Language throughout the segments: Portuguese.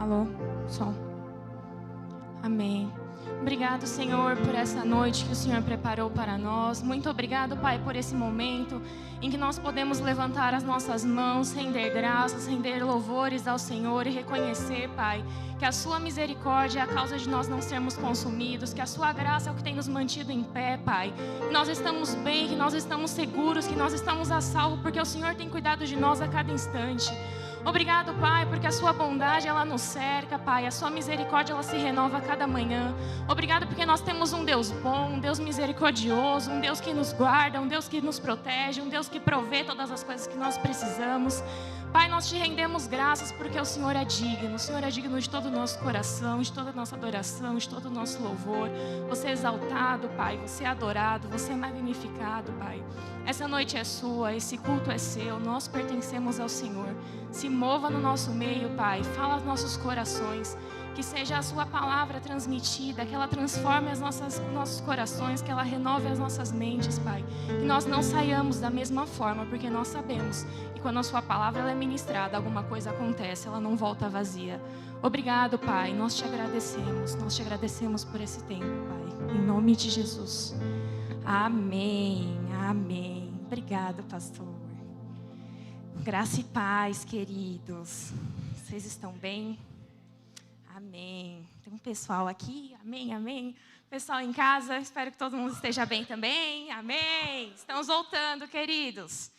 Alô, som. Amém. Obrigado, Senhor, por essa noite que o Senhor preparou para nós. Muito obrigado, Pai, por esse momento em que nós podemos levantar as nossas mãos, render graças, render louvores ao Senhor e reconhecer, Pai, que a Sua misericórdia é a causa de nós não sermos consumidos, que a Sua graça é o que tem nos mantido em pé, Pai. Que nós estamos bem, que nós estamos seguros, que nós estamos a salvo, porque o Senhor tem cuidado de nós a cada instante. Obrigado, Pai, porque a Sua bondade, ela nos cerca, Pai. A Sua misericórdia, ela se renova a cada manhã. Obrigado porque nós temos um Deus bom, um Deus misericordioso, um Deus que nos guarda, um Deus que nos protege, um Deus que provê todas as coisas que nós precisamos. Pai, nós te rendemos graças porque o Senhor é digno. O Senhor é digno de todo o nosso coração, de toda a nossa adoração, de todo o nosso louvor. Você é exaltado, Pai. Você é adorado, você é magnificado, Pai. Essa noite é sua, esse culto é seu. Nós pertencemos ao Senhor. Se mova no nosso meio, Pai. Fala aos nossos corações. Que seja a Sua palavra transmitida, que ela transforme os nossos corações, que ela renove as nossas mentes, Pai. Que nós não saiamos da mesma forma, porque nós sabemos que quando a Sua palavra ela é ministrada, alguma coisa acontece, ela não volta vazia. Obrigado, Pai, nós te agradecemos por esse tempo, Pai. Em nome de Jesus. Amém, amém. Obrigado, pastor. Graça e paz, queridos. Vocês estão bem? Amém. Tem um pessoal aqui, amém, amém. Pessoal em casa, espero que todo mundo esteja bem também, amém. Estamos voltando, queridos.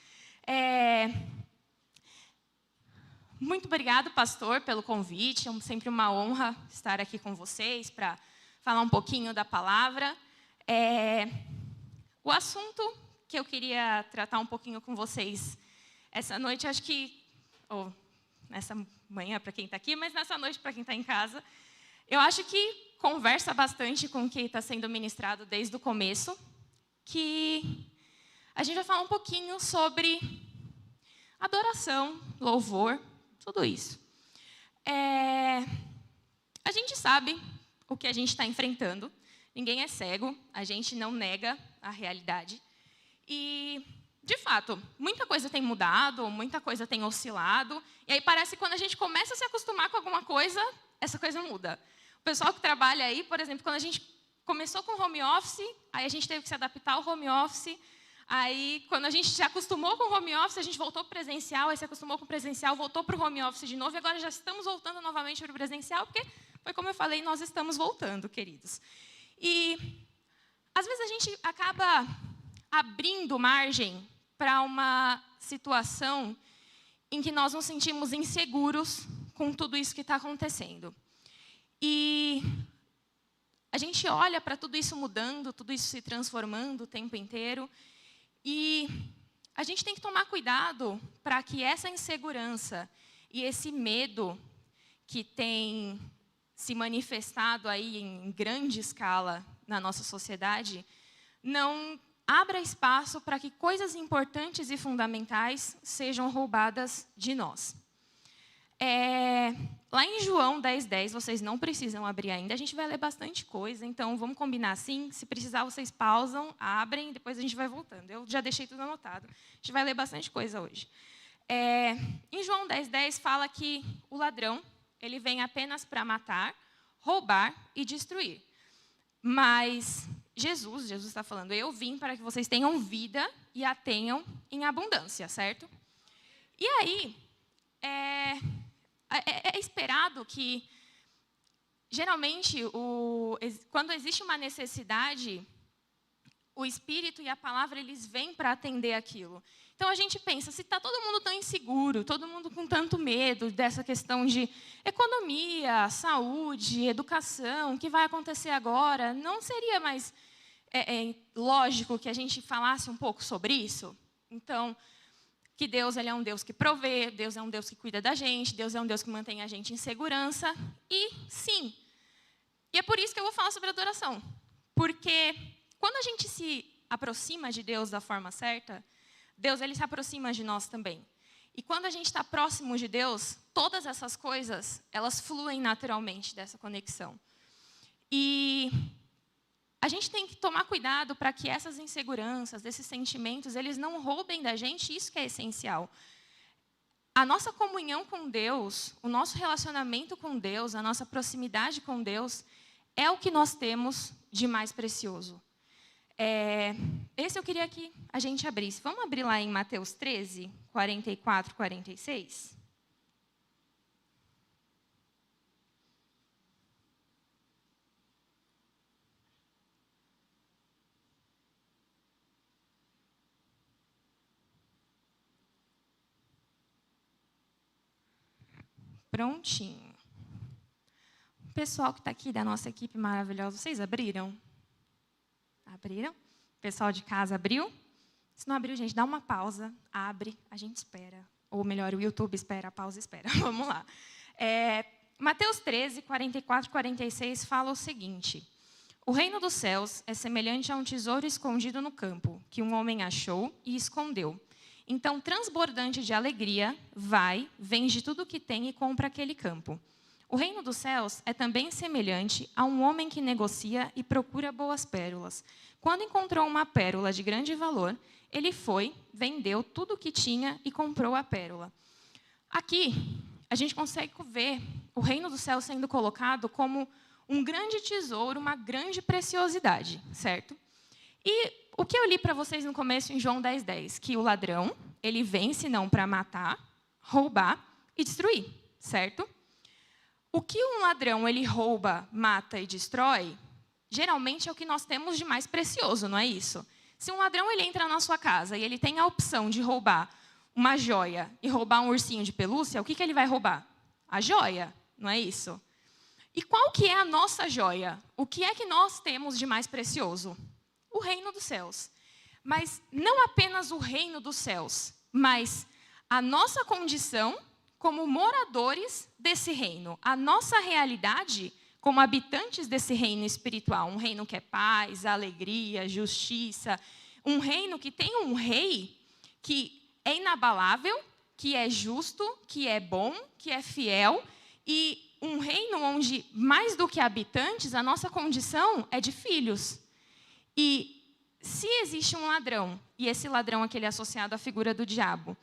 Muito obrigado, pastor, pelo convite. É sempre uma honra estar aqui com vocês para falar um pouquinho da palavra. O assunto que eu queria tratar um pouquinho com vocês essa noite, acho que... nessa manhã para quem está aqui, mas nessa noite para quem está em casa. Eu acho que conversa bastante com o que está sendo ministrado desde o começo, que a gente vai falar um pouquinho sobre adoração, louvor, tudo isso. A gente sabe o que a gente está enfrentando, ninguém é cego, a gente não nega a realidade. E... de fato, muita coisa tem mudado, muita coisa tem oscilado, e aí parece que quando a gente começa a se acostumar com alguma coisa, essa coisa muda. O pessoal que trabalha aí, por exemplo, quando a gente começou com home office, aí a gente teve que se adaptar ao home office, aí quando a gente se acostumou com o home office, a gente voltou para o presencial, aí se acostumou com o presencial, voltou para o home office de novo, e agora já estamos voltando novamente para o presencial, porque foi como eu falei, nós estamos voltando, queridos. E às vezes a gente acaba abrindo margem para uma situação em que nós nos sentimos inseguros com tudo isso que está acontecendo. E a gente olha para tudo isso mudando, tudo isso se transformando o tempo inteiro, e a gente tem que tomar cuidado para que essa insegurança e esse medo que tem se manifestado aí em grande escala na nossa sociedade, não abra espaço para que coisas importantes e fundamentais sejam roubadas de nós. Lá em João 10:10, vocês não precisam abrir ainda, a gente vai ler bastante coisa, então vamos combinar assim, se precisar vocês pausam, abrem, depois a gente vai voltando. Eu já deixei tudo anotado, a gente vai ler bastante coisa hoje. Em João 10:10 fala que o ladrão, ele vem apenas para matar, roubar e destruir. Mas... Jesus está falando, eu vim para que vocês tenham vida e a tenham em abundância, certo? E aí, é esperado que, geralmente, quando existe uma necessidade, o Espírito e a palavra, eles vêm para atender aquilo. Então, a gente pensa, se está todo mundo tão inseguro, todo mundo com tanto medo dessa questão de economia, saúde, educação, o que vai acontecer agora, não seria mais... lógico que a gente falasse um pouco sobre isso? Então, que Deus ele é um Deus que provê, Deus é um Deus que cuida da gente, Deus é um Deus que mantém a gente em segurança. E, sim, e é por isso que eu vou falar sobre adoração. Porque quando a gente se aproxima de Deus da forma certa, Deus ele se aproxima de nós também. E quando a gente está próximo de Deus, todas essas coisas, elas fluem naturalmente dessa conexão. E... a gente tem que tomar cuidado para que essas inseguranças, esses sentimentos, eles não roubem da gente, isso que é essencial. a nossa comunhão com Deus, o nosso relacionamento com Deus, a nossa proximidade com Deus, é o que nós temos de mais precioso. Esse eu queria que a gente abrisse. Vamos abrir lá em Mateus 13, 44, 46? Prontinho. O pessoal que está aqui da nossa equipe maravilhosa, vocês abriram? Abriram? O pessoal de casa abriu? Se não abriu, gente, dá uma pausa, abre, a gente espera. Ou melhor, o YouTube espera, a pausa espera. Vamos lá. Mateus 13, 44 e 46 fala o seguinte: o reino dos céus é semelhante a um tesouro escondido no campo, que um homem achou e escondeu. Então, transbordante de alegria, vai, vende tudo o que tem e compra aquele campo. O reino dos céus é também semelhante a um homem que negocia e procura boas pérolas. Quando encontrou uma pérola de grande valor, ele foi, vendeu tudo o que tinha e comprou a pérola. Aqui, a gente consegue ver o reino dos céus sendo colocado como um grande tesouro, uma grande preciosidade, certo? E o que eu li para vocês no começo em João 10:10, que o ladrão, ele vem senão para matar, roubar e destruir, certo? O que um ladrão, ele rouba, mata e destrói, geralmente é o que nós temos de mais precioso, não é isso? Se um ladrão, ele entra na sua casa e ele tem a opção de roubar uma joia e roubar um ursinho de pelúcia, o que ele vai roubar? A joia, não é isso? E qual que é a nossa joia? O que é que nós temos de mais precioso? O reino dos céus. Mas não apenas o reino dos céus, mas a nossa condição como moradores desse reino, a nossa realidade como habitantes desse reino espiritual, um reino que é paz, alegria, justiça, um reino que tem um rei que é inabalável, que é justo, que é bom, que é fiel, e um reino onde, mais do que habitantes, a nossa condição é de filhos. E se existe um ladrão, e esse ladrão aquele é associado à figura do diabo,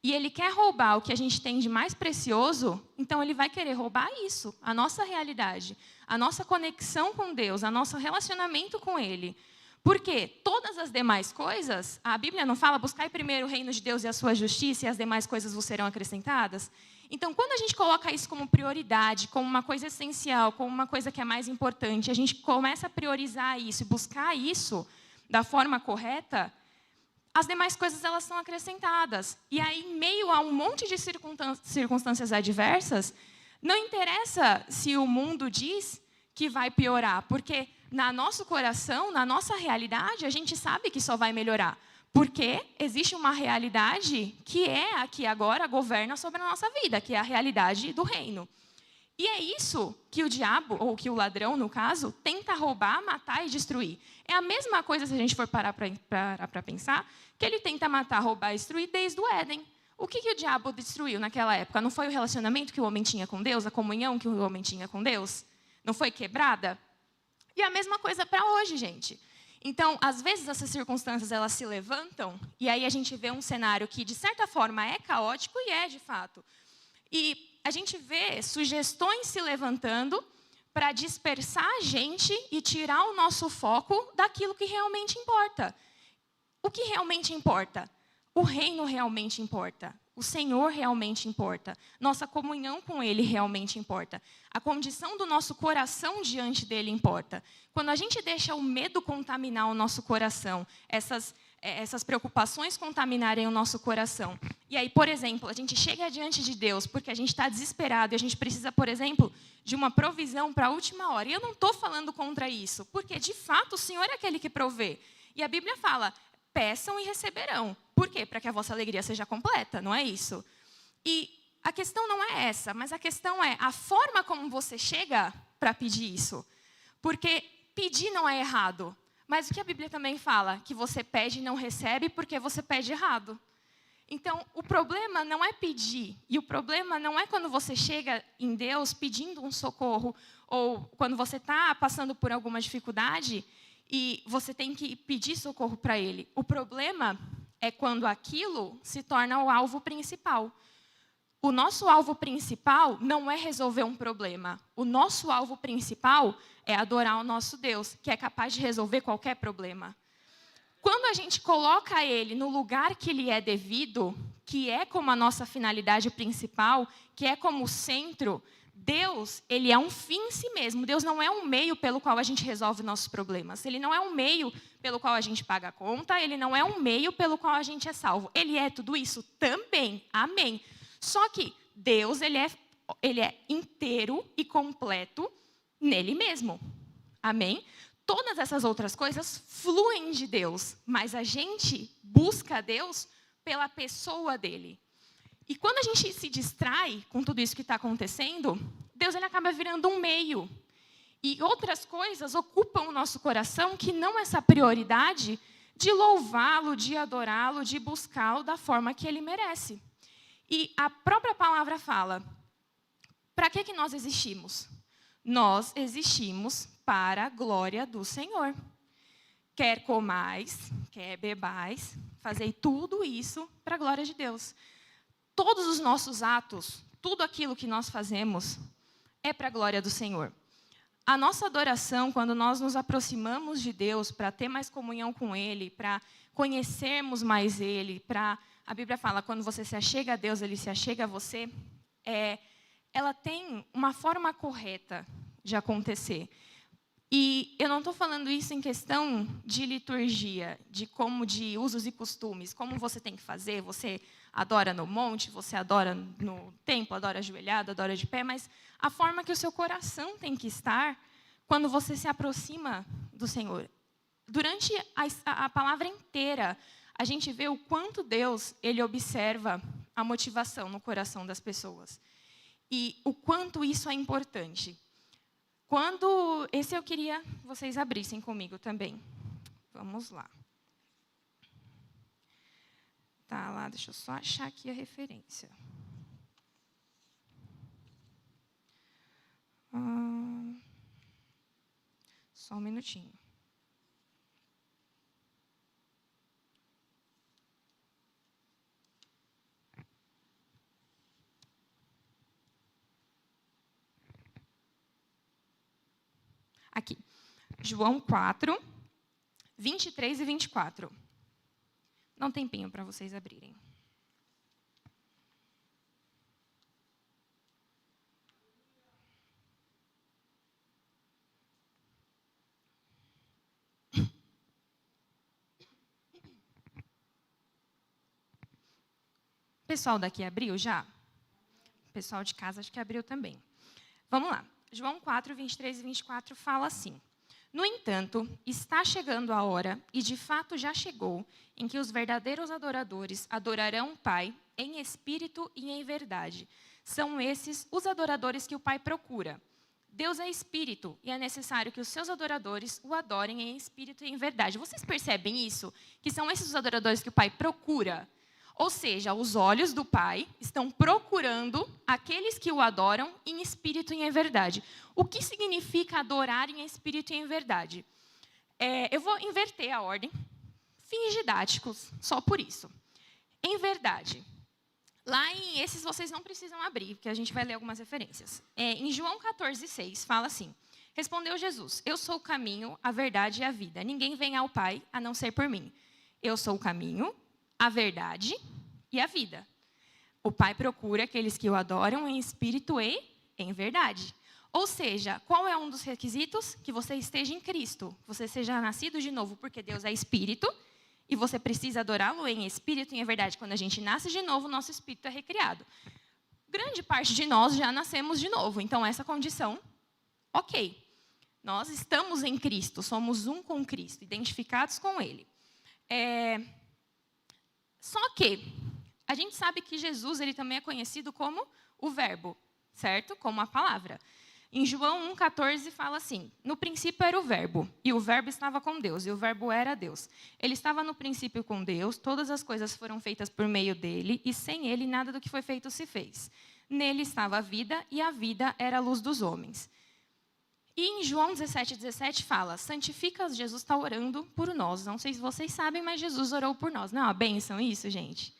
e ele quer roubar o que a gente tem de mais precioso, então ele vai querer roubar isso, a nossa realidade, a nossa conexão com Deus, o nosso relacionamento com Ele. Porque todas as demais coisas, a Bíblia não fala, buscai primeiro o reino de Deus e a sua justiça, e as demais coisas vos serão acrescentadas? Então, quando a gente coloca isso como prioridade, como uma coisa essencial, como uma coisa que é mais importante, a gente começa a priorizar isso e buscar isso da forma correta, as demais coisas elas são acrescentadas. E aí, em meio a um monte de circunstâncias adversas, não interessa se o mundo diz que vai piorar, porque no nosso coração, na nossa realidade, a gente sabe que só vai melhorar. Porque existe uma realidade que é aqui agora, governa sobre a nossa vida, que é a realidade do reino. E é isso que o diabo, ou que o ladrão, no caso, tenta roubar, matar e destruir. É a mesma coisa, se a gente for parar para pensar, que ele tenta matar, roubar e destruir desde o Éden. O que o diabo destruiu naquela época? Não foi o relacionamento que o homem tinha com Deus, a comunhão que o homem tinha com Deus? Não foi quebrada? E a mesma coisa para hoje, gente. Então, às vezes, essas circunstâncias elas se levantam, e aí a gente vê um cenário que, de certa forma, é caótico, e é, de fato. E a gente vê sugestões se levantando para dispersar a gente e tirar o nosso foco daquilo que realmente importa. O que realmente importa? O reino realmente importa. O Senhor realmente importa. Nossa comunhão com Ele realmente importa. A condição do nosso coração diante dEle importa. Quando a gente deixa o medo contaminar o nosso coração, essas preocupações contaminarem o nosso coração. E aí, por exemplo, a gente chega diante de Deus porque a gente está desesperado e a gente precisa, por exemplo, de uma provisão para a última hora. E eu não estou falando contra isso, porque, de fato, o Senhor é aquele que provê. E a Bíblia fala, peçam e receberão. Por quê? Para que a vossa alegria seja completa, não é isso? E a questão não é essa, mas a questão é a forma como você chega para pedir isso. Porque pedir não é errado. Mas o que a Bíblia também fala? Que você pede e não recebe porque você pede errado. Então, o problema não é pedir. E o problema não é quando você chega em Deus pedindo um socorro, ou quando você está passando por alguma dificuldade e você tem que pedir socorro para Ele. O problema é quando aquilo se torna o alvo principal. o nosso alvo principal não é resolver um problema. O nosso alvo principal é adorar o nosso Deus, que é capaz de resolver qualquer problema. Quando a gente coloca Ele no lugar que Ele é devido, que é como a nossa finalidade principal, que é como o centro, Deus, Ele é um fim em si mesmo. Deus não é um meio pelo qual a gente resolve nossos problemas. Ele não é um meio pelo qual a gente paga a conta. Ele não é um meio pelo qual a gente é salvo. Ele é tudo isso também. Amém. Só que Deus, ele é inteiro e completo nele mesmo. Amém? Todas essas outras coisas fluem de Deus, mas a gente busca Deus pela pessoa dele. E quando a gente se distrai com tudo isso que está acontecendo, Deus ele acaba virando um meio. E outras coisas ocupam o nosso coração que não essa prioridade de louvá-lo, de adorá-lo, de buscá-lo da forma que ele merece. E a própria palavra fala, para que nós existimos? Nós existimos para a glória do Senhor. Quer comais, quer bebais, fazei tudo isso para a glória de Deus. Todos os nossos atos, tudo aquilo que nós fazemos, é para a glória do Senhor. A nossa adoração, quando nós nos aproximamos de Deus para ter mais comunhão com Ele, para conhecermos mais Ele, a Bíblia fala, quando você se achega a Deus, Ele se achega a você, ela tem uma forma correta de acontecer. E eu não estou falando isso em questão de liturgia, de usos e costumes, como você tem que fazer, você adora no monte, você adora no templo, adora ajoelhado, adora de pé, mas a forma que o seu coração tem que estar quando você se aproxima do Senhor. Durante a palavra inteira, a gente vê o quanto Deus ele observa a motivação no coração das pessoas. E o quanto isso é importante. Esse eu queria que vocês abrissem comigo também. Vamos lá. Tá lá, deixa eu só achar aqui a referência. Só um minutinho. Aqui, João 4, 23 e 24. Dá um tempinho para vocês abrirem. O pessoal daqui abriu já? O pessoal de casa acho que abriu também. Vamos lá. João 4, 23 e 24 fala assim. No entanto, está chegando a hora, e de fato já chegou, em que os verdadeiros adoradores adorarão o Pai em espírito e em verdade. São esses os adoradores que o Pai procura. Deus é espírito, e é necessário que os seus adoradores o adorem em espírito e em verdade. Vocês percebem isso? Que são esses os adoradores que o Pai procura? Ou seja, os olhos do Pai estão procurando aqueles que o adoram em espírito e em verdade. O que significa adorar em espírito e em verdade? Eu vou inverter a ordem. Fins didáticos, só por isso. Em verdade. Lá em esses vocês não precisam abrir, porque a gente vai ler algumas referências. Em João 14, 6, fala assim. Respondeu Jesus, eu sou o caminho, a verdade e a vida. Ninguém vem ao Pai a não ser por mim. Eu sou o caminho, a verdade e a vida. O Pai procura aqueles que o adoram em espírito e em verdade. Ou seja, qual é um dos requisitos? Que você esteja em Cristo. Você seja nascido de novo, porque Deus é espírito e você precisa adorá-lo em espírito e em verdade. Quando a gente nasce de novo, nosso espírito é recriado. Grande parte de nós já nascemos de novo. Então, essa condição, ok. Nós estamos em Cristo, somos um com Cristo, identificados com Ele. Só que a gente sabe que Jesus ele também é conhecido como o Verbo, certo? Como a palavra. Em João 1,14 fala assim, no princípio era o Verbo, e o Verbo estava com Deus, e o Verbo era Deus. Ele estava no princípio com Deus, todas as coisas foram feitas por meio dele, e sem ele nada do que foi feito se fez. Nele estava a vida, e a vida era a luz dos homens. E em João 17 fala, santifica-os, Jesus está orando por nós. Não sei se vocês sabem, mas Jesus orou por nós. Não é uma bênção isso, gente?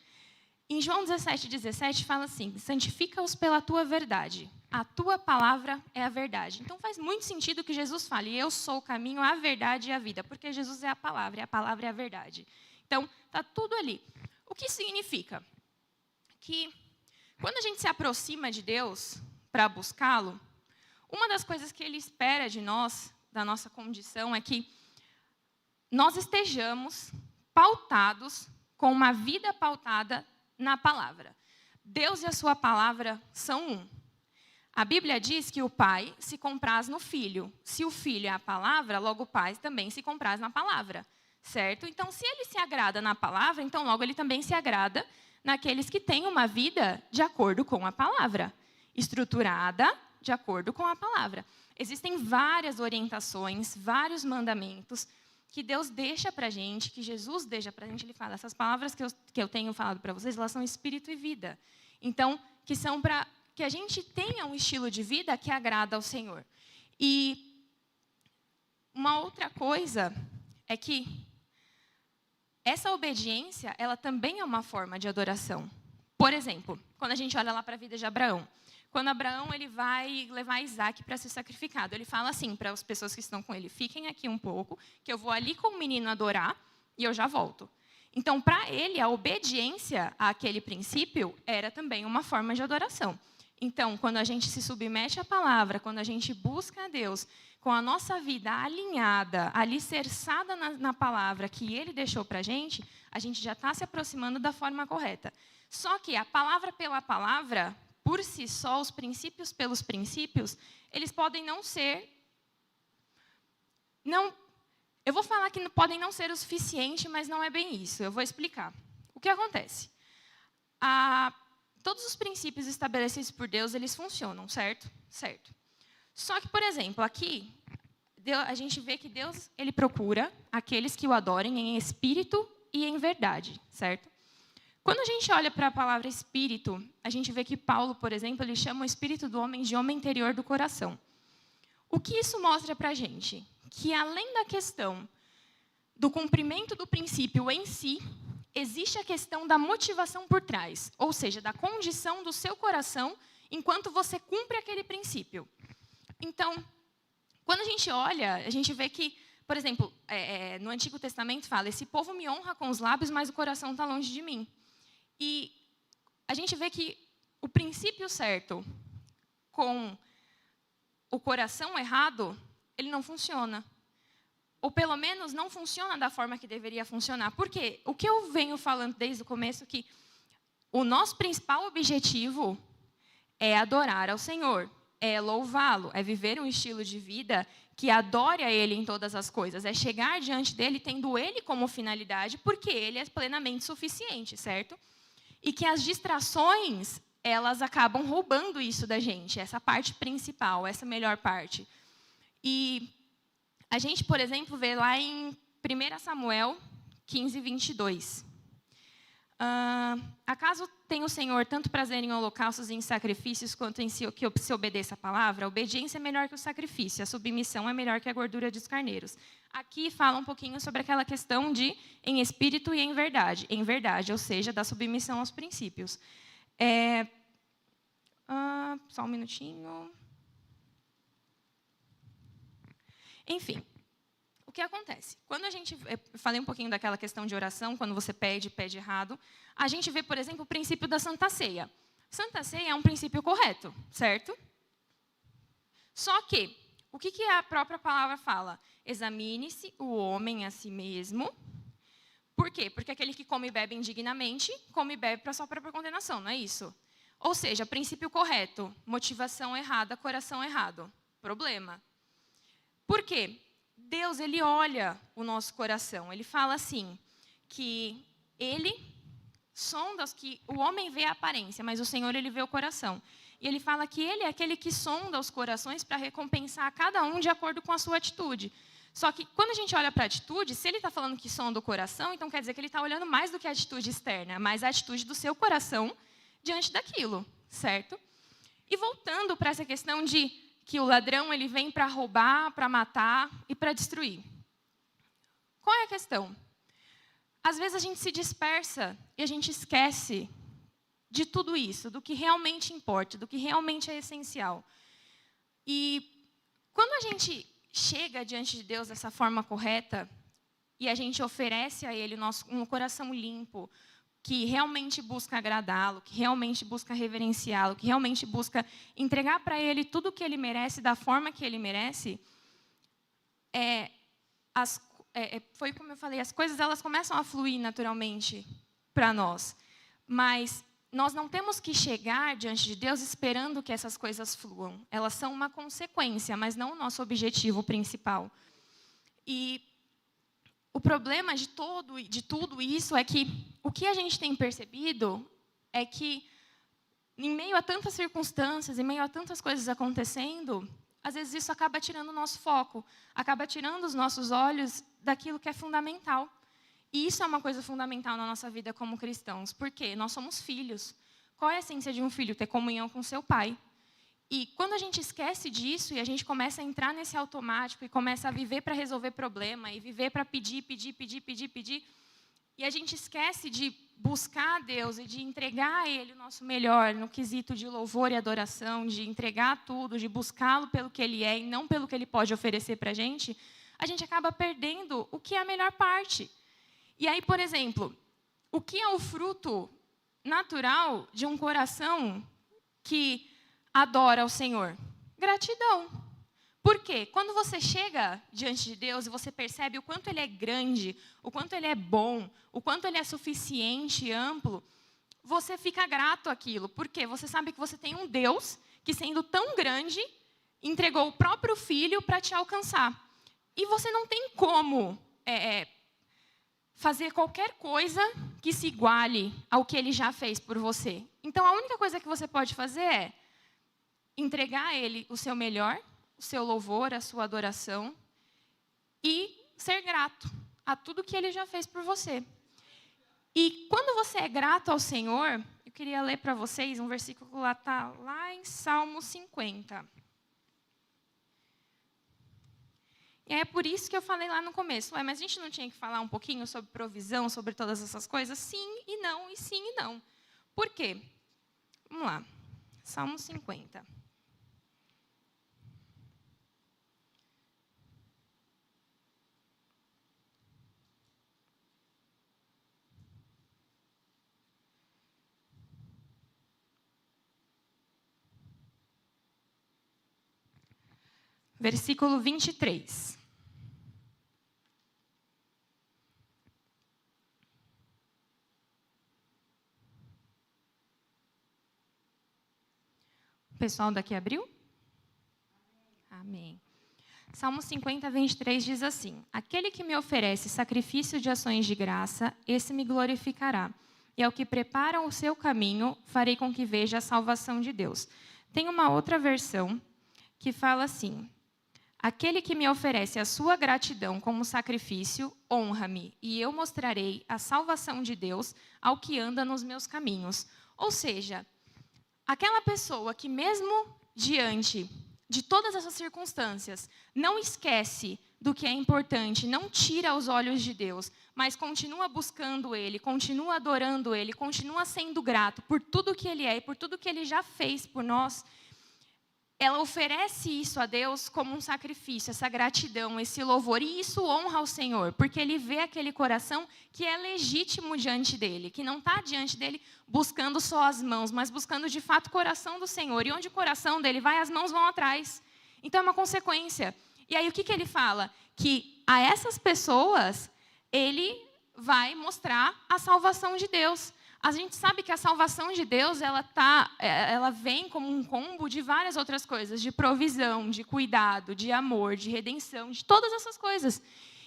Em João 17:17 fala assim: santifica-os pela tua verdade. A tua palavra é a verdade. Então faz muito sentido que Jesus fale: eu sou o caminho, a verdade e a vida, porque Jesus é a palavra, e a palavra é a verdade. Então, está tudo ali. O que significa? Que quando a gente se aproxima de Deus para buscá-lo, uma das coisas que Ele espera de nós, da nossa condição, é que nós estejamos pautados, com uma vida pautada na palavra. Deus e a sua palavra são um. A Bíblia diz que o Pai se compraz no Filho. Se o Filho é a palavra, logo o Pai também se compraz na palavra. Certo? Então, se Ele se agrada na palavra, então logo Ele também se agrada naqueles que têm uma vida de acordo com a palavra. Estruturada de acordo com a palavra. Existem várias orientações, vários mandamentos que Deus deixa para a gente, que Jesus deixa para a gente. Ele fala: essas palavras que eu tenho falado para vocês, elas são espírito e vida. Então, que são para que a gente tenha um estilo de vida que agrada ao Senhor. E uma outra coisa é que essa obediência, ela também é uma forma de adoração. Por exemplo, quando a gente olha lá para a vida de Abraão. Quando Abraão ele vai levar Isaac para ser sacrificado, ele fala assim para as pessoas que estão com ele: fiquem aqui um pouco, que eu vou ali com o menino adorar e eu já volto. Então, para ele, a obediência àquele princípio era também uma forma de adoração. Então, quando a gente se submete à palavra, quando a gente busca a Deus, com a nossa vida alinhada, alicerçada na palavra que Ele deixou para a gente já está se aproximando da forma correta. Só que a palavra pela palavra, por si só, os princípios pelos princípios, eles podem não ser... eu vou falar que podem não ser o suficiente, mas não é bem isso. Eu vou explicar. O que acontece? Todos os princípios estabelecidos por Deus, eles funcionam, certo? Certo. Só que, por exemplo, aqui, a gente vê que Deus ele procura aqueles que o adorem em espírito e em verdade, certo? Quando a gente olha para a palavra espírito, a gente vê que Paulo, por exemplo, ele chama o espírito do homem de homem interior do coração. O que isso mostra para a gente? Que, além da questão do cumprimento do princípio em si, existe a questão da motivação por trás, ou seja, da condição do seu coração enquanto você cumpre aquele princípio. Então, quando a gente olha, a gente vê que, por exemplo, no Antigo Testamento fala: esse povo me honra com os lábios, mas o coração está longe de mim. E a gente vê que o princípio certo com o coração errado, ele não funciona. Ou, pelo menos, não funciona da forma que deveria funcionar. Por quê? O que eu venho falando desde o começo é que o nosso principal objetivo é adorar ao Senhor, é louvá-lo, é viver um estilo de vida que adore a Ele em todas as coisas, é chegar diante dEle tendo Ele como finalidade, porque Ele é plenamente suficiente, certo? E que as distrações, elas acabam roubando isso da gente, essa parte principal, essa melhor parte. E a gente, por exemplo, vê lá em 1 Samuel 15:22. Acaso tem o Senhor tanto prazer em holocaustos e em sacrifícios, quanto em que se obedeça a palavra? A obediência é melhor que o sacrifício, a submissão é melhor que a gordura dos carneiros. Aqui fala um pouquinho sobre aquela questão de em espírito e em verdade, ou seja, da submissão aos princípios. Só um minutinho. Enfim, o que acontece? Quando eu falei um pouquinho daquela questão de oração, quando você pede errado, a gente vê, por exemplo, o princípio da Santa Ceia. Santa Ceia é um princípio correto, certo? Só que, o que a própria palavra fala? Examine-se o homem a si mesmo. Por quê? Porque aquele que come e bebe indignamente, come e bebe para sua própria condenação, não é isso? Ou seja, princípio correto, motivação errada, coração errado. Problema. Por quê? Deus, ele olha o nosso coração. Ele fala assim, que ele sonda, que o homem vê a aparência, mas o Senhor, ele vê o coração. E ele fala que ele é aquele que sonda os corações para recompensar a cada um de acordo com a sua atitude. Só que, quando a gente olha para a atitude, se ele está falando que sonda o coração, então quer dizer que ele está olhando mais do que a atitude externa, mas a atitude do seu coração diante daquilo, certo? E voltando para essa questão de que o ladrão ele vem para roubar, para matar e para destruir. Qual é a questão? Às vezes a gente se dispersa e a gente esquece de tudo isso, do que realmente importa, do que realmente é essencial. E quando a gente chega diante de Deus dessa forma correta, e a gente oferece a Ele um coração limpo, que realmente busca agradá-lo, que realmente busca reverenciá-lo, que realmente busca entregar para Ele tudo o que Ele merece, da forma que Ele merece, foi como eu falei, as coisas elas começam a fluir naturalmente para nós. Mas nós não temos que chegar diante de Deus esperando que essas coisas fluam. Elas são uma consequência, mas não o nosso objetivo principal. E o problema de tudo isso é que o que a gente tem percebido é que, em meio a tantas circunstâncias, em meio a tantas coisas acontecendo, às vezes isso acaba tirando o nosso foco, acaba tirando os nossos olhos daquilo que é fundamental. E isso é uma coisa fundamental na nossa vida como cristãos, porque nós somos filhos. Qual é a essência de um filho? Ter comunhão com seu pai. E quando a gente esquece disso e a gente começa a entrar nesse automático e começa a viver para resolver problema e viver para pedir, e a gente esquece de buscar a Deus e de entregar a Ele o nosso melhor no quesito de louvor e adoração, de entregar tudo, de buscá-lo pelo que Ele é e não pelo que Ele pode oferecer para a gente acaba perdendo o que é a melhor parte. E aí, por exemplo, o que é o fruto natural de um coração que adora ao Senhor? Gratidão. Por quê? Quando você chega diante de Deus e você percebe o quanto Ele é grande, o quanto Ele é bom, o quanto Ele é suficiente e amplo, você fica grato àquilo. Por quê? Você sabe que você tem um Deus que, sendo tão grande, entregou o próprio Filho para te alcançar. E você não tem como fazer qualquer coisa que se iguale ao que Ele já fez por você. Então, a única coisa que você pode fazer é entregar a Ele o seu melhor, o seu louvor, a sua adoração, e ser grato a tudo que Ele já fez por você. E quando você é grato ao Senhor, eu queria ler para vocês um versículo que está lá em Salmo 50. E é por isso que eu falei lá no começo, mas a gente não tinha que falar um pouquinho sobre provisão, sobre todas essas coisas? Sim e não, e sim e não. Por quê? Vamos lá. Salmo 50. Versículo 23. O pessoal daqui abriu? Amém. Salmo 50, 23 diz assim: Aquele que me oferece sacrifício de ações de graça, esse me glorificará. E ao que prepara o seu caminho, farei com que veja a salvação de Deus. Tem uma outra versão que fala assim: Aquele que me oferece a sua gratidão como sacrifício, honra-me, e eu mostrarei a salvação de Deus ao que anda nos meus caminhos. Ou seja, aquela pessoa que mesmo diante de todas essas circunstâncias, não esquece do que é importante, não tira os olhos de Deus, mas continua buscando Ele, continua adorando Ele, continua sendo grato por tudo que Ele é e por tudo que Ele já fez por nós, ela oferece isso a Deus como um sacrifício, essa gratidão, esse louvor. E isso honra ao Senhor, porque Ele vê aquele coração que é legítimo diante dEle, que não está diante dEle buscando só as mãos, mas buscando de fato o coração do Senhor. E onde o coração dEle vai, as mãos vão atrás. Então é uma consequência. E aí o que Ele fala? Que a essas pessoas, Ele vai mostrar a salvação de Deus. A gente sabe que a salvação de Deus, ela vem como um combo de várias outras coisas, de provisão, de cuidado, de amor, de redenção, de todas essas coisas.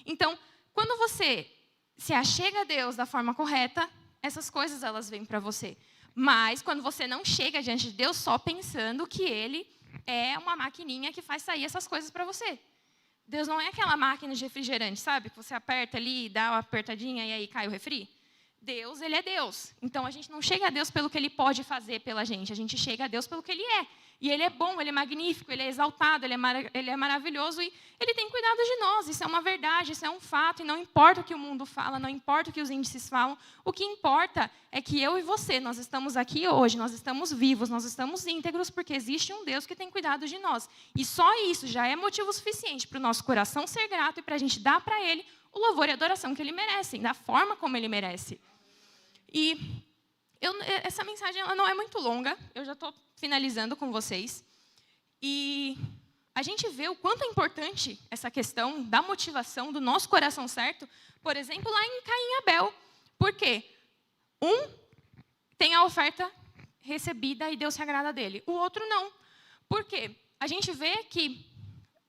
Então, quando você se achega a Deus da forma correta, essas coisas elas vêm para você. Mas quando você não chega diante de Deus só pensando que Ele é uma maquininha que faz sair essas coisas para você. Deus não é aquela máquina de refrigerante, sabe? Que você aperta ali, dá uma apertadinha e aí cai o refri. Deus, ele é Deus. Então, a gente não chega a Deus pelo que ele pode fazer pela gente. A gente chega a Deus pelo que ele é. E ele é bom, ele é magnífico, ele é exaltado, ele é maravilhoso e ele tem cuidado de nós. Isso é uma verdade, isso é um fato. E não importa o que o mundo fala, não importa o que os índices falam. O que importa é que eu e você, nós estamos aqui hoje, nós estamos vivos, nós estamos íntegros, porque existe um Deus que tem cuidado de nós. E só isso já é motivo suficiente para o nosso coração ser grato e para a gente dar para ele o louvor e a adoração que ele merece, da forma como ele merece. E essa mensagem ela não é muito longa, eu já estou finalizando com vocês. E a gente vê o quanto é importante essa questão da motivação do nosso coração certo, por exemplo, lá em Caim e Abel. Por quê? Um tem a oferta recebida e Deus se agrada dele, o outro não. Por quê? A gente vê que,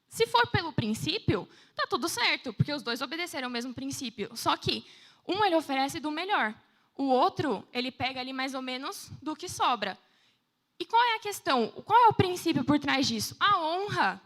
se for pelo princípio, está tudo certo, porque os dois obedeceram ao mesmo princípio. Só que um ele oferece do melhor, o outro ele pega ali mais ou menos do que sobra. E qual é a questão? Qual é o princípio por trás disso? A honra.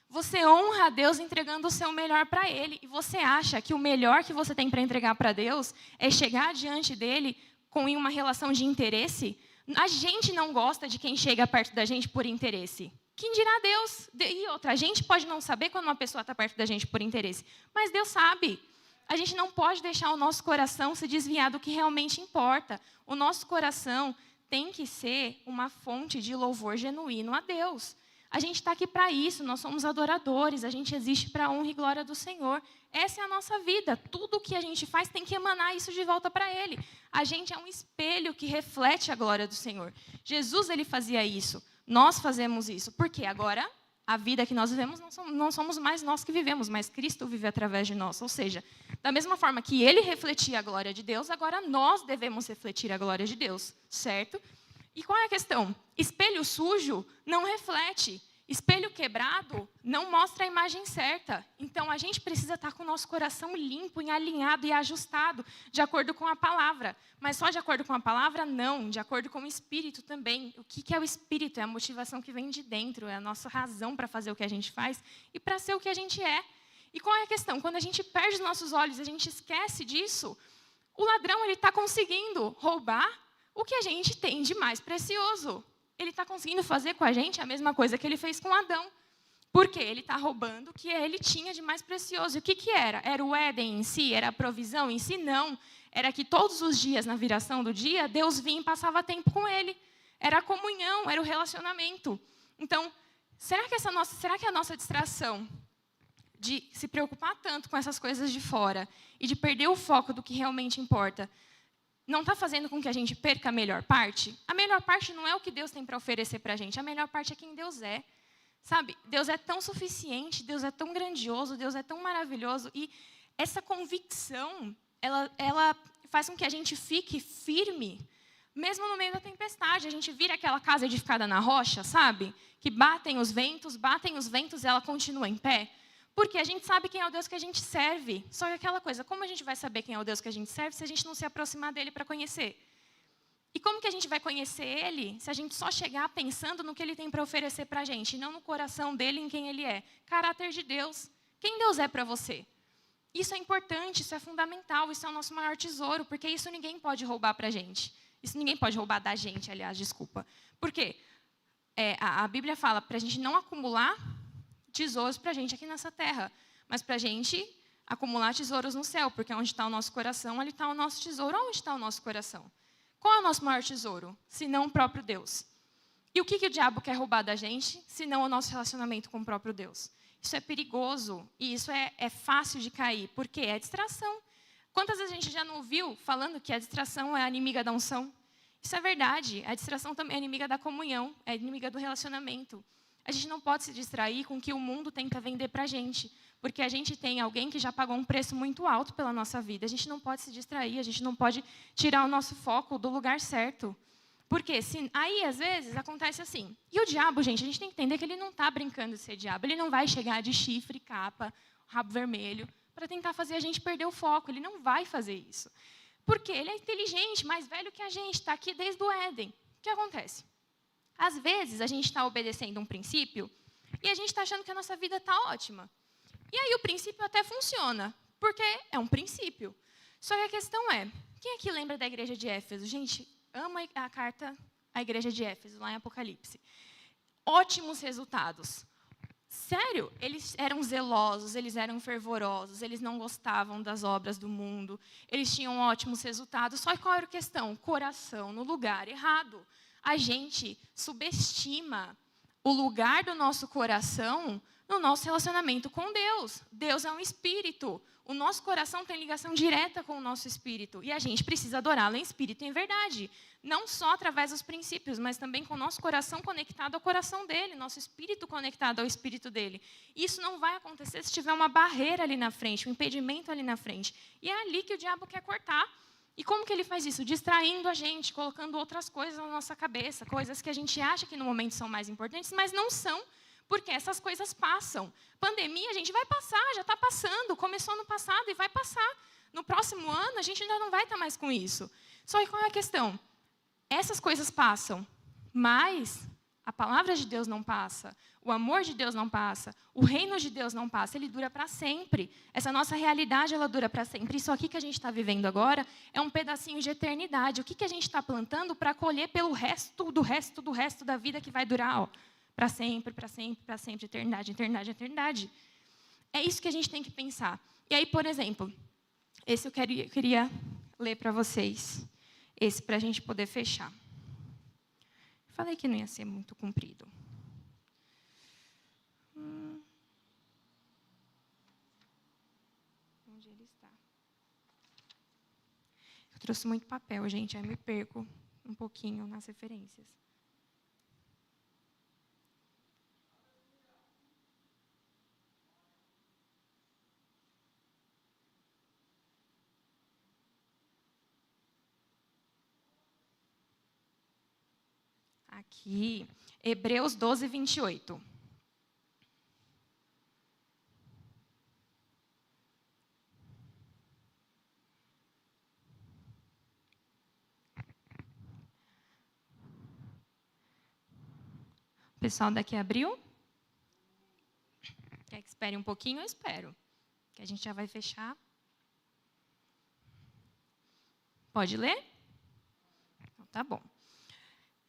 Você honra a Deus entregando o seu melhor para Ele. E você acha que o melhor que você tem para entregar para Deus é chegar diante dEle com uma relação de interesse? A gente não gosta de quem chega perto da gente por interesse. Quem dirá Deus? E outra, a gente pode não saber quando uma pessoa está perto da gente por interesse, mas Deus sabe. A gente não pode deixar o nosso coração se desviar do que realmente importa. O nosso coração tem que ser uma fonte de louvor genuíno a Deus. A gente está aqui para isso, nós somos adoradores, a gente existe para a honra e glória do Senhor. Essa é a nossa vida, tudo o que a gente faz tem que emanar isso de volta para Ele. A gente é um espelho que reflete a glória do Senhor. Jesus, ele fazia isso, nós fazemos isso. Por quê? Agora, a vida que nós vivemos não somos mais nós que vivemos, mas Cristo vive através de nós. Ou seja, da mesma forma que Ele refletia a glória de Deus, agora nós devemos refletir a glória de Deus, certo? E qual é a questão? Espelho sujo não reflete. Espelho quebrado não mostra a imagem certa. Então, a gente precisa estar com o nosso coração limpo, alinhado e ajustado, de acordo com a palavra. Mas só de acordo com a palavra, não. De acordo com o Espírito também. O que é o Espírito? É a motivação que vem de dentro, é a nossa razão para fazer o que a gente faz e para ser o que a gente é. E qual é a questão? Quando a gente perde os nossos olhos, a gente esquece disso, o ladrão está conseguindo roubar o que a gente tem de mais precioso. Ele está conseguindo fazer com a gente a mesma coisa que ele fez com Adão. Porque ele está roubando o que ele tinha de mais precioso. E o que era? Era o Éden em si? Era a provisão em si? Não. Era que todos os dias, na viração do dia, Deus vinha e passava tempo com ele. Era a comunhão, era o relacionamento. Então, será que a nossa distração de se preocupar tanto com essas coisas de fora e de perder o foco do que realmente importa, não está fazendo com que a gente perca a melhor parte? A melhor parte não é o que Deus tem para oferecer para a gente. A melhor parte é quem Deus é. Sabe? Deus é tão suficiente, Deus é tão grandioso, Deus é tão maravilhoso. E essa convicção, ela faz com que a gente fique firme, mesmo no meio da tempestade. A gente vira aquela casa edificada na rocha, sabe? Que batem os ventos e ela continua em pé. Porque a gente sabe quem é o Deus que a gente serve. Só que aquela coisa, como a gente vai saber quem é o Deus que a gente serve se a gente não se aproximar dele para conhecer? E como que a gente vai conhecer ele se a gente só chegar pensando no que ele tem para oferecer para a gente, e não no coração dele, em quem ele é? Caráter de Deus. Quem Deus é para você? Isso é importante, isso é fundamental, isso é o nosso maior tesouro, porque isso ninguém pode roubar para a gente. Isso ninguém pode roubar da gente, aliás, desculpa. Por quê? A Bíblia fala para a gente não acumular tesouros para a gente aqui nessa terra, mas para a gente acumular tesouros no céu, porque onde está o nosso coração, ali está o nosso tesouro. Onde está o nosso coração? Qual é o nosso maior tesouro, se não o próprio Deus? E o que o diabo quer roubar da gente, se não o nosso relacionamento com o próprio Deus? Isso é perigoso e isso é fácil de cair, porque é distração. Quantas vezes a gente já não ouviu falando que a distração é a inimiga da unção? Isso é verdade, a distração também é inimiga da comunhão, é inimiga do relacionamento. A gente não pode se distrair com o que o mundo tenta vender para a gente, porque a gente tem alguém que já pagou um preço muito alto pela nossa vida. A gente não pode se distrair, a gente não pode tirar o nosso foco do lugar certo. Porque aí, às vezes, acontece assim. E o diabo, gente, a gente tem que entender que ele não está brincando de ser diabo. Ele não vai chegar de chifre, capa, rabo vermelho, para tentar fazer a gente perder o foco. Ele não vai fazer isso. Porque ele é inteligente, mais velho que a gente, está aqui desde o Éden. O que acontece? Às vezes, a gente está obedecendo um princípio e a gente está achando que a nossa vida está ótima. E aí o princípio até funciona, porque é um princípio. Só que a questão é, Quem aqui lembra da igreja de Éfeso? Gente, ama a carta à igreja de Éfeso, lá em Apocalipse. Ótimos resultados. Sério, eles eram zelosos, eles eram fervorosos, eles não gostavam das obras do mundo, eles tinham ótimos resultados. Só que qual era a questão? Coração no lugar errado. A gente subestima o lugar do nosso coração no nosso relacionamento com Deus. Deus é um espírito. O nosso coração tem ligação direta com o nosso espírito. E a gente precisa adorá-lo em espírito e em verdade. Não só através dos princípios, mas também com o nosso coração conectado ao coração dele, nosso espírito conectado ao espírito dele. Isso não vai acontecer se tiver uma barreira ali na frente, um impedimento ali na frente. E é ali que o diabo quer cortar. E como que ele faz isso? Distraindo a gente, colocando outras coisas na nossa cabeça, coisas que a gente acha que no momento são mais importantes, mas não são, porque essas coisas passam. Pandemia, a gente vai passar, já está passando, começou no passado e vai passar. No próximo ano, a gente ainda não vai estar mais com isso. Só que qual é a questão? Essas coisas passam, mas a palavra de Deus não passa, o amor de Deus não passa, o reino de Deus não passa, ele dura para sempre. Essa nossa realidade, ela dura para sempre. Isso aqui que a gente está vivendo agora é um pedacinho de eternidade. O que a gente está plantando para colher pelo resto da vida que vai durar, ó, para sempre, para sempre, para sempre, eternidade, eternidade, eternidade. É isso que a gente tem que pensar. E aí, por exemplo, esse eu queria ler para vocês, esse para a gente poder fechar. Falei que não ia ser muito comprido. Onde ele está? Eu trouxe muito papel, gente, aí me perco um pouquinho nas referências. Aqui, Hebreus 12, 28. O pessoal daqui abriu? Quer que espere um pouquinho? Eu espero. Que a gente já vai fechar. Pode ler? Então, tá bom.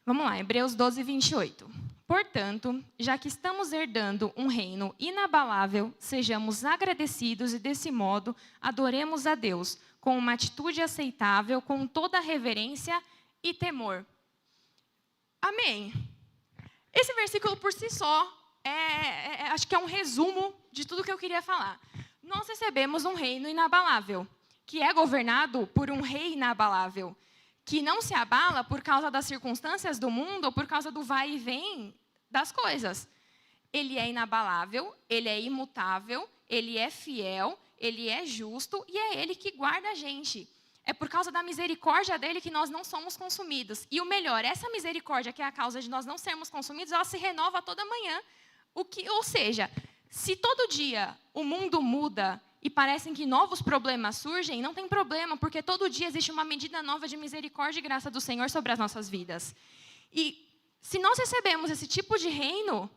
Vamos lá, Hebreus 12, 28. Portanto, já que estamos herdando um reino inabalável, sejamos agradecidos e, desse modo, adoremos a Deus com uma atitude aceitável, com toda reverência e temor. Amém. Esse versículo, por si só, acho que é um resumo de tudo que eu queria falar. Nós recebemos um reino inabalável, que é governado por um rei inabalável, que não se abala por causa das circunstâncias do mundo ou por causa do vai e vem das coisas. Ele é inabalável, ele é imutável, ele é fiel, ele é justo e é ele que guarda a gente. É por causa da misericórdia dele que nós não somos consumidos. E o melhor, essa misericórdia, que é a causa de nós não sermos consumidos, ela se renova toda manhã. Ou seja, se todo dia o mundo muda e parecem que novos problemas surgem, não tem problema, porque todo dia existe uma medida nova de misericórdia e graça do Senhor sobre as nossas vidas. E se nós recebemos esse tipo de reino,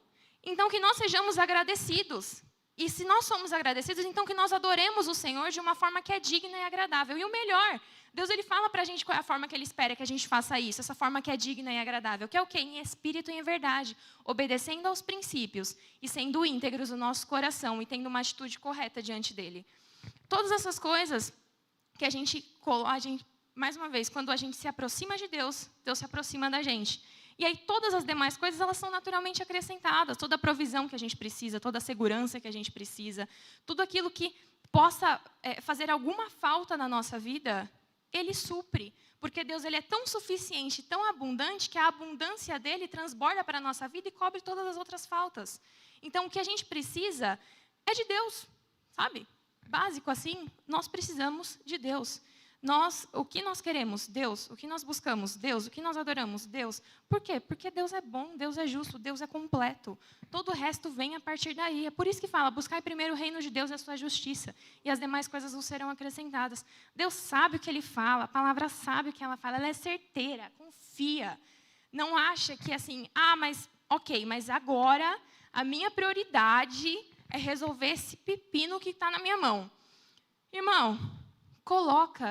então que nós sejamos agradecidos. E se nós somos agradecidos, então que nós adoremos o Senhor de uma forma que é digna e agradável. E o melhor, Deus ele fala para a gente qual é a forma que Ele espera que a gente faça isso, essa forma que é digna e agradável, que é o quê? Em espírito e em verdade, obedecendo aos princípios e sendo íntegros no nosso coração e tendo uma atitude correta diante dEle. Todas essas coisas que a gente, mais uma vez, quando a gente se aproxima de Deus, Deus se aproxima da gente. E aí todas as demais coisas, elas são naturalmente acrescentadas. Toda a provisão que a gente precisa, toda a segurança que a gente precisa, tudo aquilo que possa fazer alguma falta na nossa vida, Ele supre. Porque Deus ele é tão suficiente, tão abundante, que a abundância dEle transborda para a nossa vida e cobre todas as outras faltas. Então, o que a gente precisa é de Deus, sabe? Básico assim, nós precisamos de Deus. O que nós queremos? Deus. O que nós buscamos? Deus. O que nós adoramos? Deus. Por quê? Porque Deus é bom, Deus é justo, Deus é completo. Todo o resto vem a partir daí. É por isso que fala, buscai primeiro o reino de Deus e a sua justiça, e as demais coisas vos serão acrescentadas. Deus sabe o que Ele fala, a palavra sabe o que ela fala, ela é certeira, confia. Não acha que assim, mas agora a minha prioridade é resolver esse pepino que está na minha mão. Irmão,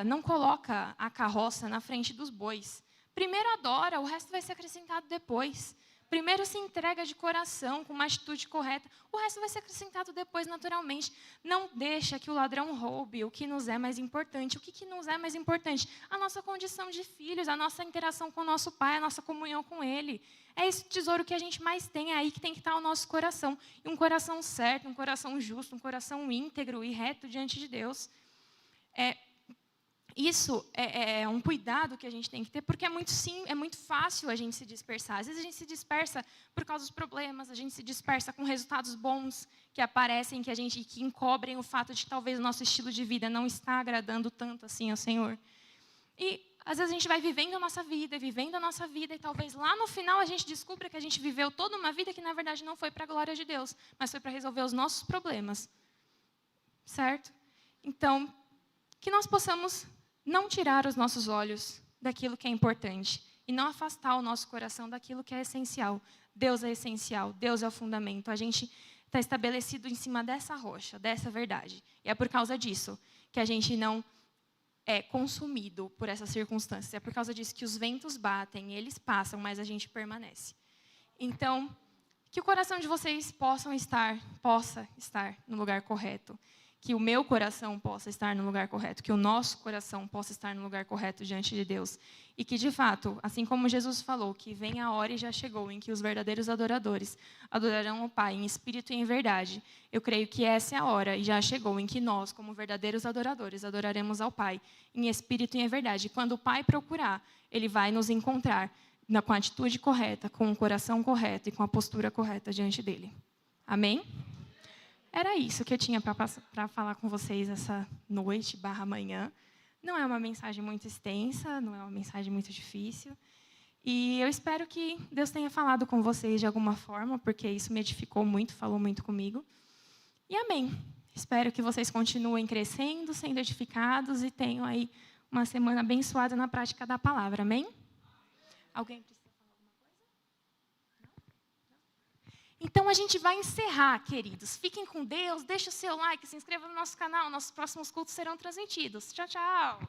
não coloca a carroça na frente dos bois. Primeiro adora, o resto vai ser acrescentado depois. Primeiro se entrega de coração, com uma atitude correta. O resto vai ser acrescentado depois, naturalmente. Não deixa que o ladrão roube o que nos é mais importante. O que nos é mais importante? A nossa condição de filhos, a nossa interação com o nosso Pai, a nossa comunhão com Ele. É esse tesouro que a gente mais tem, é aí que tem que estar o nosso coração. E um coração certo, um coração justo, um coração íntegro e reto diante de Deus. Isso é um cuidado que a gente tem que ter, porque é muito fácil a gente se dispersar. Às vezes a gente se dispersa por causa dos problemas, a gente se dispersa com resultados bons que aparecem, que encobrem o fato de que talvez o nosso estilo de vida não está agradando tanto assim ao Senhor. E às vezes a gente vai vivendo a nossa vida, e talvez lá no final a gente descubra que a gente viveu toda uma vida que na verdade não foi para a glória de Deus, mas foi para resolver os nossos problemas. Certo? Então, que nós possamos não tirar os nossos olhos daquilo que é importante e não afastar o nosso coração daquilo que é essencial. Deus é essencial, Deus é o fundamento. A gente está estabelecido em cima dessa rocha, dessa verdade. E é por causa disso que a gente não é consumido por essas circunstâncias. É por causa disso que os ventos batem, eles passam, mas a gente permanece. Então, que o coração de vocês possa estar no lugar correto. Que o meu coração possa estar no lugar correto, que o nosso coração possa estar no lugar correto diante de Deus. E que, de fato, assim como Jesus falou, que vem a hora e já chegou, em que os verdadeiros adoradores adorarão o Pai em espírito e em verdade. Eu creio que essa é a hora e já chegou, em que nós, como verdadeiros adoradores, adoraremos ao Pai em espírito e em verdade. E quando o Pai procurar, Ele vai nos encontrar com a atitude correta, com o coração correto e com a postura correta diante dEle. Amém? Era isso que eu tinha para falar com vocês essa noite, /manhã. Não é uma mensagem muito extensa, não é uma mensagem muito difícil. E eu espero que Deus tenha falado com vocês de alguma forma, porque isso me edificou muito, falou muito comigo. E amém. Espero que vocês continuem crescendo, sendo edificados e tenham aí uma semana abençoada na prática da palavra. Amém? Alguém precisa? Então, a gente vai encerrar, queridos. Fiquem com Deus, deixe o seu like, se inscreva no nosso canal. Nossos próximos cultos serão transmitidos. Tchau, tchau.